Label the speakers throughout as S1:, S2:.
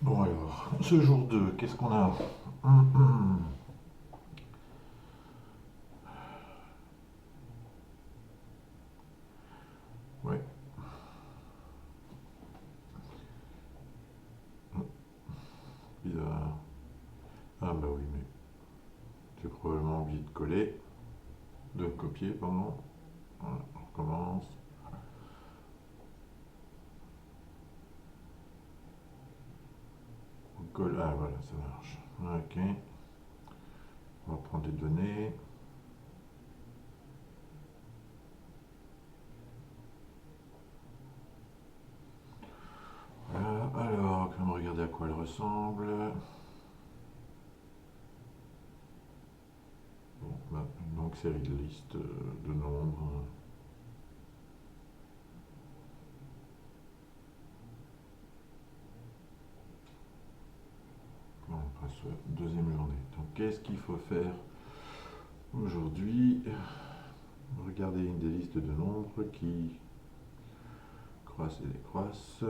S1: Bon alors, ce jour 2, qu'est-ce qu'on a? Hum, hum. Ouais, bizarre. Ah bah oui, mais j'ai probablement oublié de coller, de copier, pardon. Voilà, on recommence. On colle, ah voilà, ça marche. Ok, on va prendre les données. Alors, on va regarder à quoi elle ressemble. Bon, bah, donc série de liste de nombres. Bon, on passe à la deuxième journée. Donc qu'est-ce qu'il faut faire aujourd'hui? Regarder une des listes de nombres qui croissent et décroissent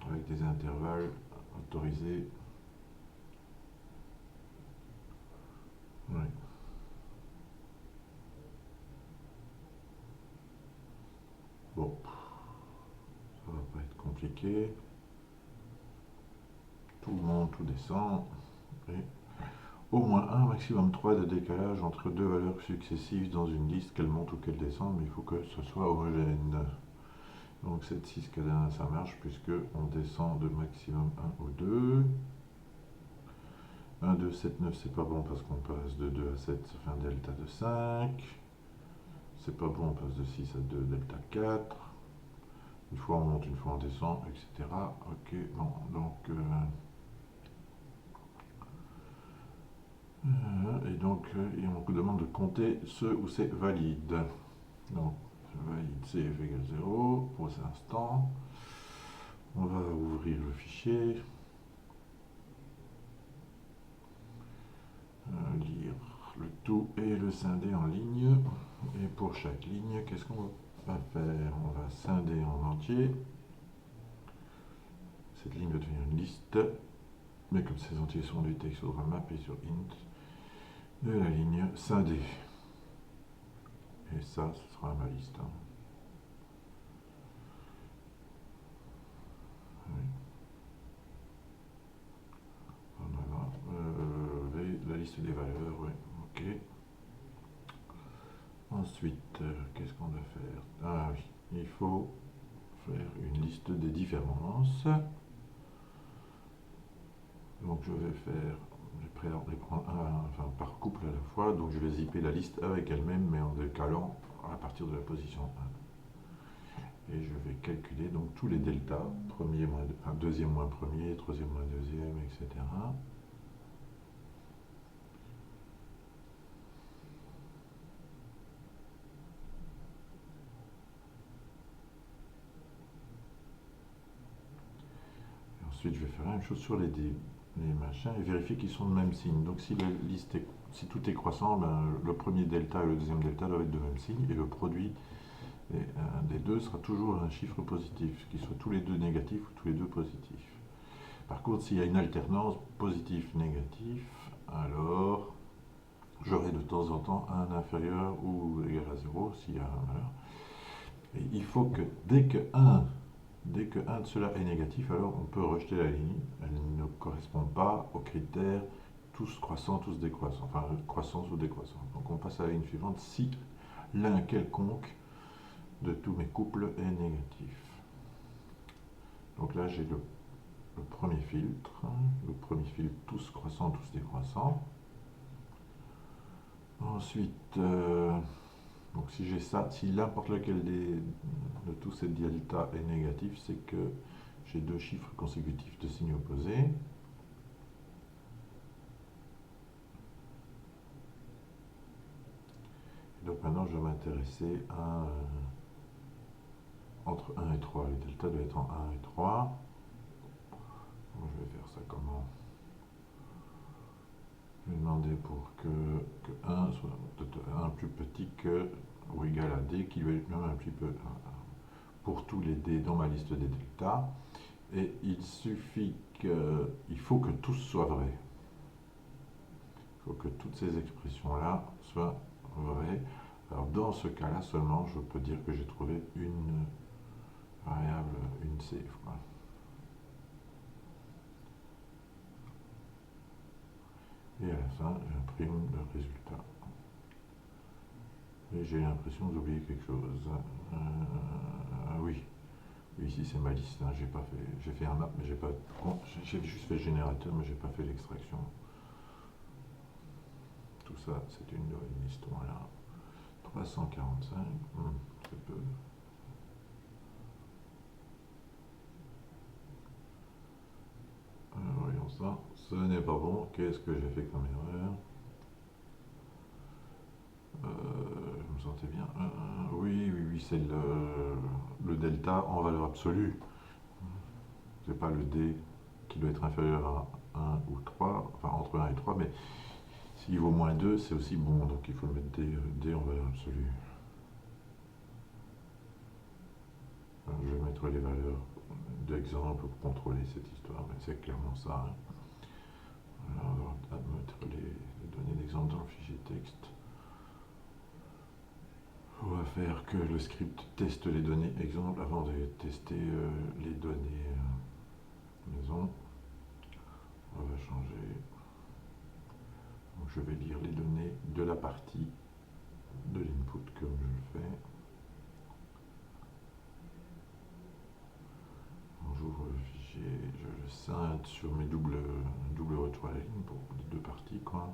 S1: avec des intervalles autorisés. Ouais. Bon, ça va pas être compliqué. Tout monte, tout descend. Et au moins un, maximum 3 de décalage entre deux valeurs successives dans une liste, qu'elle monte ou qu'elle descende, mais il faut que ce soit homogène. Donc 7, 6, 4, 1, ça marche puisque on descend de maximum un ou 2. 1, 2, 7, 9, c'est pas bon parce qu'on passe de 2 à 7, ça fait un delta de 5. C'est pas bon, on passe de 6 à 2, delta 4. Une fois on monte, une fois on descend, etc. Ok, bon, donc et donc on demande de compter ce où c'est valide. Donc valide CF égale 0 pour cet instant. On va ouvrir le fichier, lire le tout et le scinder en ligne. Et pour chaque ligne, qu'est-ce qu'on va faire? On va scinder en entier. Cette ligne va devenir une liste, mais comme ces entiers sont du texte, il faudra mapper sur int de la ligne scindée. Et ça, ce sera ma liste. Hein. Oui. Voilà. La liste des valeurs, oui. Ok. Ensuite, qu'est-ce qu'on doit faire? Ah oui, il faut faire une liste des différences. Donc je vais faire, je vais les prendre enfin, par couple à la fois, donc je vais zipper la liste avec elle-même, mais en décalant à partir de la position 1. Et je vais calculer donc tous les deltas, premier moins, enfin, deuxième moins premier, troisième moins deuxième, etc. Et ensuite, je vais faire la même chose sur les machins et vérifier qu'ils sont de même signe. Donc si la liste si tout est croissant, ben, le premier delta et le deuxième delta doivent être de même signe et le produit des deux sera toujours un chiffre positif, qu'ils soient tous les deux négatifs ou tous les deux positifs. Par contre, s'il y a une alternance positif-négatif, alors j'aurai de temps en temps un inférieur ou égal à 0 s'il y a un valeur. Et il faut que dès que un de ceux-là est négatif, alors on peut rejeter la ligne. Elle ne correspond pas aux critères tous croissants, tous décroissants, enfin croissance ou décroissance. Donc on passe à la ligne suivante si l'un quelconque de tous mes couples est négatif. Donc là j'ai le premier filtre, tous croissants, tous décroissants. Ensuite, donc si j'ai ça, si n'importe lequel de tous ces delta est négatif, c'est que j'ai deux chiffres consécutifs de signes opposés. Et donc maintenant, je vais m'intéresser à entre 1 et 3. Les deltas doivent être en 1 et 3. Donc, je vais faire ça comment? Je vais demander pour que 1 soit un plus petit que ou égal à d, qui lui est même un petit peu pour tous les d dans ma liste des deltas. Et il suffit il faut que tout soit vrai. Il faut que toutes ces expressions-là soient vraies. Alors dans ce cas-là seulement, je peux dire que j'ai trouvé une variable, une safe, quoi. Et à la fin, j'imprime le résultat. Et j'ai l'impression d'oublier quelque chose. Oui, oui, ici c'est ma liste, hein, j'ai fait un map, mais j'ai pas, j'ai juste fait le générateur, mais j'ai pas fait l'extraction. Tout ça, c'est une histoire là. 345, très peu. Alors, voyons ça. Ce n'est pas bon. Qu'est-ce que j'ai fait comme erreur? Je me sentais bien. Oui, oui, oui, c'est le delta en valeur absolue. C'est pas le d qui doit être inférieur à 1 ou 3, enfin entre 1 et 3, mais s'il vaut moins 2, c'est aussi bon, donc il faut le mettre d en valeur absolue. Alors, je vais mettre les valeurs d'exemple pour contrôler cette histoire, mais c'est clairement ça, hein. Alors, on va mettre les données d'exemple dans le fichier texte. On va faire que le script teste les données exemple avant de tester les données maison. On va changer. Donc, je vais lire les données de la partie de l'input comme je le fais. J'ouvre le fichier, je le scinde sur mes double retoiling pour les deux parties, quoi.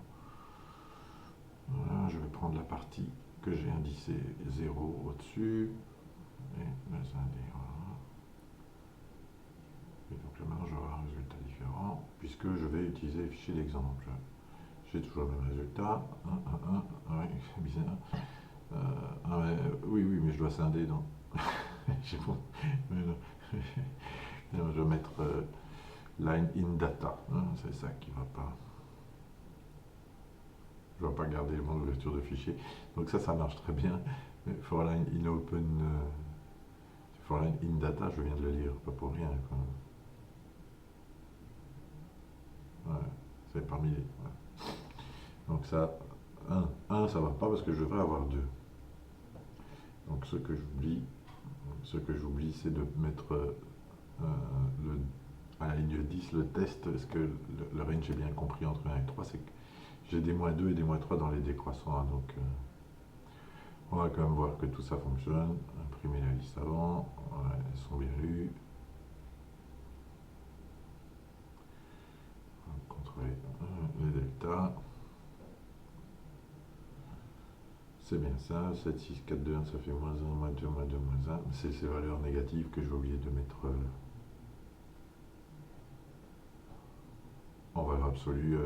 S1: Voilà, je vais prendre la partie que j'ai indicée 0 au-dessus et la scinder. Voilà. Et donc là maintenant j'aurai un résultat différent puisque je vais utiliser les fichiers d'exemple. J'ai toujours le même résultat. 1, 1, 1, ouais, c'est bizarre. Oui, oui, mais je dois scinder, non. Bon. Non, je vais mettre line in data, hein, c'est ça qui va pas. Je ne vais pas garder mon ouverture de fichier. Donc ça marche très bien. Mais for line in open, for line in data, je viens de le lire, pas pour rien, quoi. Ouais, c'est parmi les. Ouais. Donc ça, 1, ça va pas parce que je devrais avoir 2. Donc ce que j'oublie, c'est de mettre à la ligne 10 le test. Est-ce que le range est bien compris entre 1 et 3? C'est que j'ai des moins 2 et des moins 3 dans les décroissants, hein, donc on va quand même voir que tout ça fonctionne. Imprimer la liste avant, ouais, elles sont bien lues. On va contrôler les deltas. C'est bien ça, 7, 6, 4, 2, 1, ça fait moins 1, moins 2, moins 2, moins 1. C'est ces valeurs négatives que j'ai oublié de mettre en valeur absolue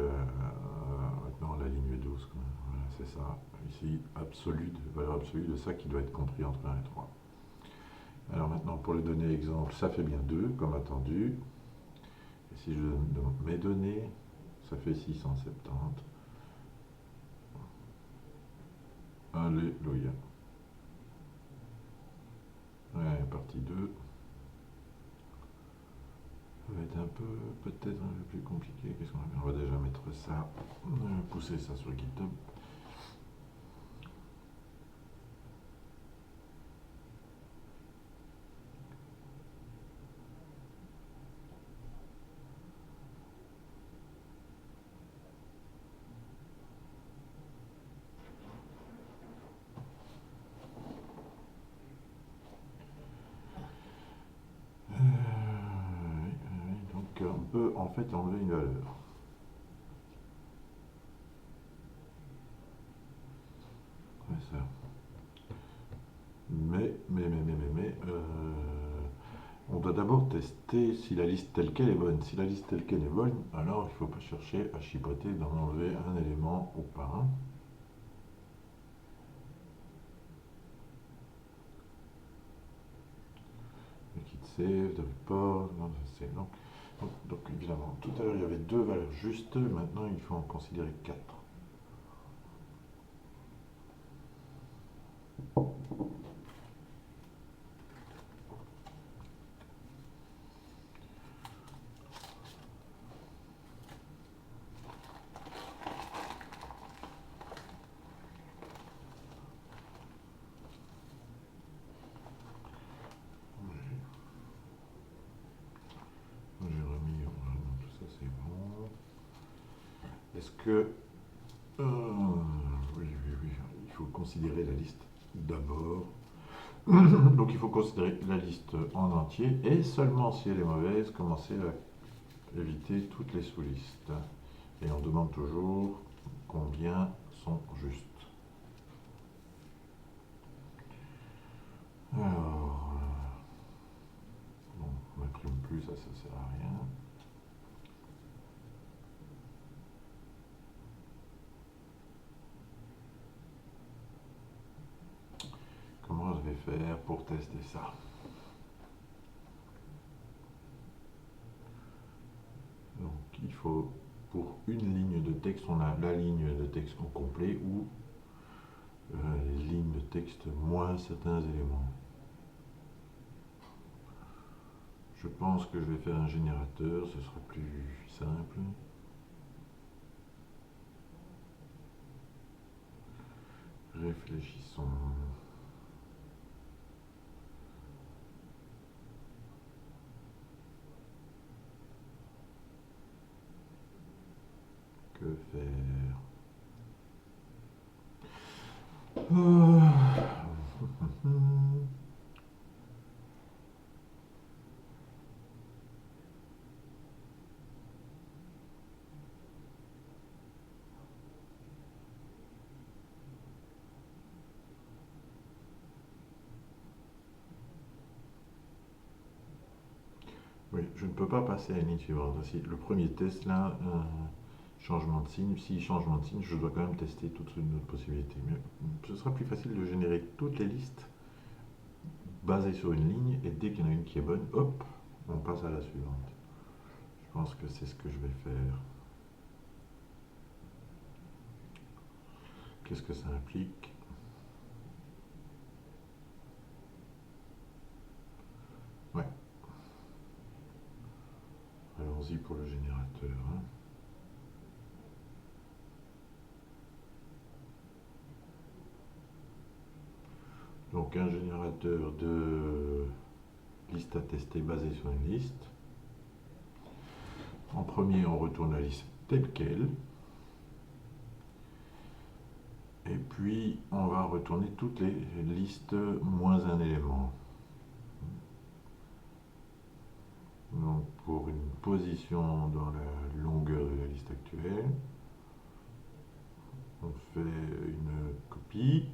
S1: maintenant la ligne 12. Quoi. Voilà, c'est ça. Ici, valeur absolue de ça qui doit être compris entre 1 et 3. Alors maintenant, pour les données exemple, ça fait bien 2, comme attendu. Et si je donne donc mes données, ça fait 670. Alléluia. Ouais, partie 2. Ça va être un peu, peut-être un peu plus compliqué. Qu'est-ce qu'on va faire? On va déjà mettre ça, pousser ça sur GitHub. Donc on peut en fait enlever une valeur. Ouais, ça. Mais, on doit d'abord tester si la liste telle qu'elle est bonne. Si la liste telle qu'elle est bonne, alors il ne faut pas chercher à chipoter d'en enlever un élément ou pas. Le kit save, de report, non, c'est long. Donc évidemment, tout à l'heure il y avait 2 valeurs justes, maintenant il faut en considérer 4. Est-ce que... oui, oui, oui, il faut considérer la liste d'abord. Donc il faut considérer la liste en entier et seulement si elle est mauvaise, commencer à éviter toutes les sous-listes. Et on demande toujours combien sont justes. Alors, bon, on n'imprime plus, ça sert à rien. Comment je vais faire pour tester ça? Donc il faut, pour une ligne de texte, on a la ligne de texte au complet ou les lignes de texte moins certains éléments. Je pense que je vais faire un générateur, ce sera plus simple. Réfléchissons. Que faire? Oui, je ne peux pas passer à la ligne suivante. Si le premier test là, changement de signe, si changement de signe, je dois quand même tester toute une autre possibilité. Mais ce sera plus facile de générer toutes les listes basées sur une ligne et dès qu'il y en a une qui est bonne, hop, on passe à la suivante. Je pense que c'est ce que je vais faire. Qu'est-ce que ça implique? Ouais. Allons-y pour le générateur. Hein. Donc un générateur de liste à tester basé sur une liste. En premier, on retourne la liste telle qu'elle. Et puis, on va retourner toutes les listes moins un élément. Donc, pour une position dans la longueur de la liste actuelle, on fait une copie.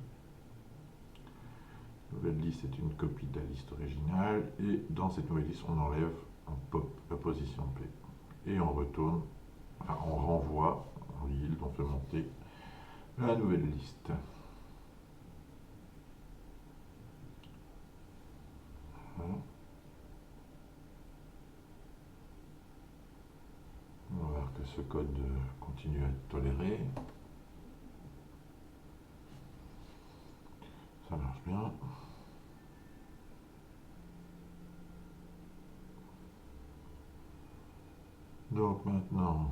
S1: La nouvelle liste est une copie de la liste originale. Et dans cette nouvelle liste, on enlève, on pop la position P. Et on retourne, enfin, on renvoie en yield, on fait monter la nouvelle liste. Voilà. On va voir que ce code continue à être toléré. Ça marche bien. Donc maintenant,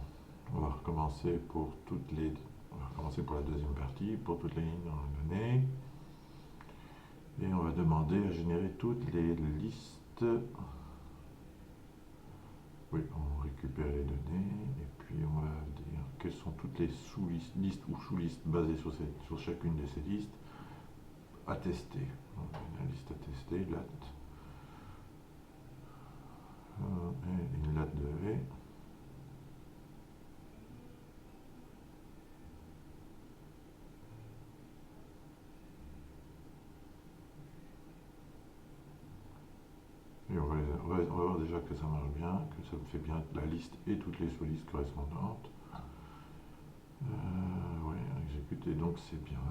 S1: on va recommencer pour toutes les. On va recommencer pour la deuxième partie, pour toutes les lignes dans la donnée. Et on va demander à générer toutes les listes. Oui, on récupère les données et puis on va dire quelles sont toutes les sous-listes ou sous-listes basées sur chacune de ces listes à tester. Donc, la liste à tester, lat. Et une lat de V. Et on va voir déjà que ça marche bien, que ça me fait bien la liste et toutes les sous-listes correspondantes. Oui, exécuter, donc c'est bien.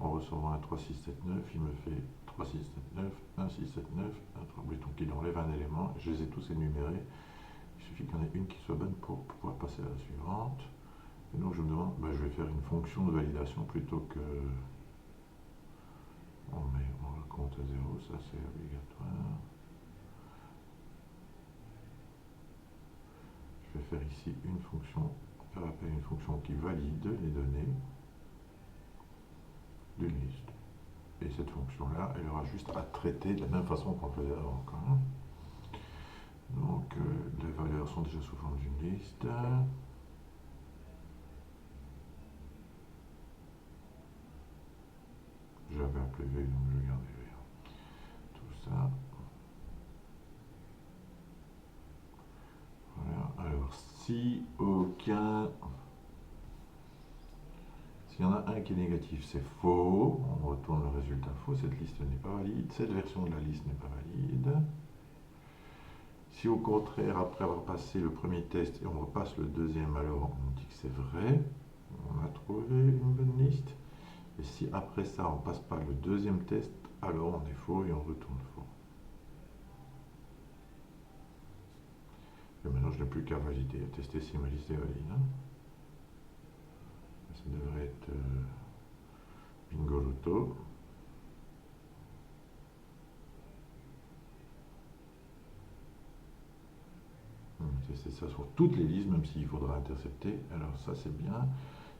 S1: En recevant un 3679, il me fait 3679, 1679, 3. Oui, donc il enlève un élément. Je les ai tous énumérés. Il suffit qu'il y en ait une qui soit bonne pour pouvoir passer à la suivante. Et donc je me demande, je vais faire une fonction de validation plutôt que... On le compte à 0, ça c'est obligatoire. Je vais faire ici une fonction, faire appel à une fonction qui valide les données d'une liste. Et cette fonction-là, elle aura juste à traiter de la même façon qu'on le faisait avant. Donc les valeurs sont déjà sous forme d'une liste. J'avais appelé V, donc je garde V. Tout ça. Voilà. Alors, si aucun... S'il y en a un qui est négatif, c'est faux. On retourne le résultat faux. Cette liste n'est pas valide. Cette version de la liste n'est pas valide. Si au contraire, après avoir passé le premier test et on repasse le deuxième, alors on dit que c'est vrai. On a trouvé une bonne liste. Et si après ça, on passe pas le deuxième test, alors on est faux et on retourne faux. Et maintenant, je n'ai plus qu'à valider, à tester si ma liste est valide. Ça devrait être bingo loto. Tester ça sur toutes les listes, même s'il faudra intercepter. Alors ça, c'est bien.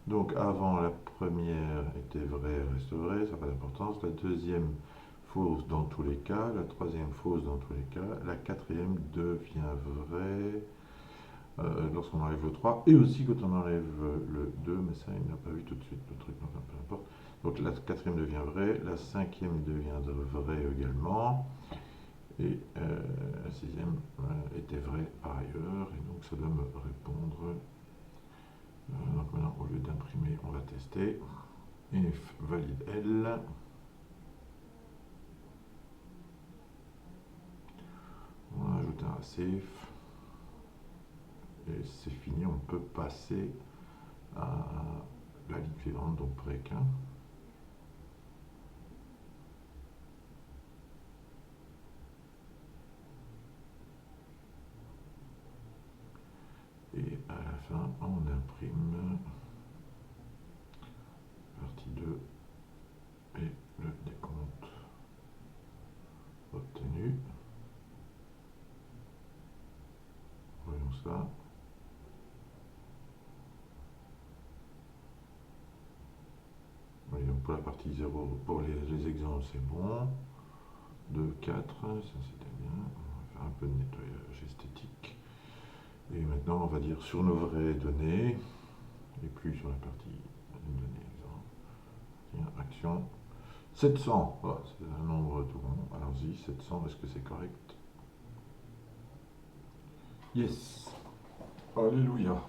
S1: Donc avant, la première était vraie, reste vraie, ça n'a pas d'importance. La deuxième, fausse dans tous les cas. La troisième, fausse dans tous les cas. La quatrième devient vraie lorsqu'on enlève le 3. Et aussi quand on enlève le 2, mais ça, il n'a pas vu tout de suite le truc, donc peu importe. Donc la quatrième devient vraie. La cinquième devient vraie également. Et la sixième était vraie par ailleurs. Et donc ça doit me répondre. Donc maintenant, au lieu d'imprimer, on va tester. If valide L. On va ajouter un safe. Et c'est fini, on peut passer à la ligne suivante, donc break 1. Et à la fin, on imprime partie 2 et le décompte obtenu. Voyons ça. Oui, donc pour la partie 0, pour les exemples, c'est bon. 2, 4, ça c'était bien. On va faire un peu de nettoyage esthétique. Et maintenant, on va dire sur nos vraies données, et plus sur la partie données exemple. Tiens, action. 700, voilà, c'est un nombre tout rond. Allons-y, 700, est-ce que c'est correct? Yes. Alléluia.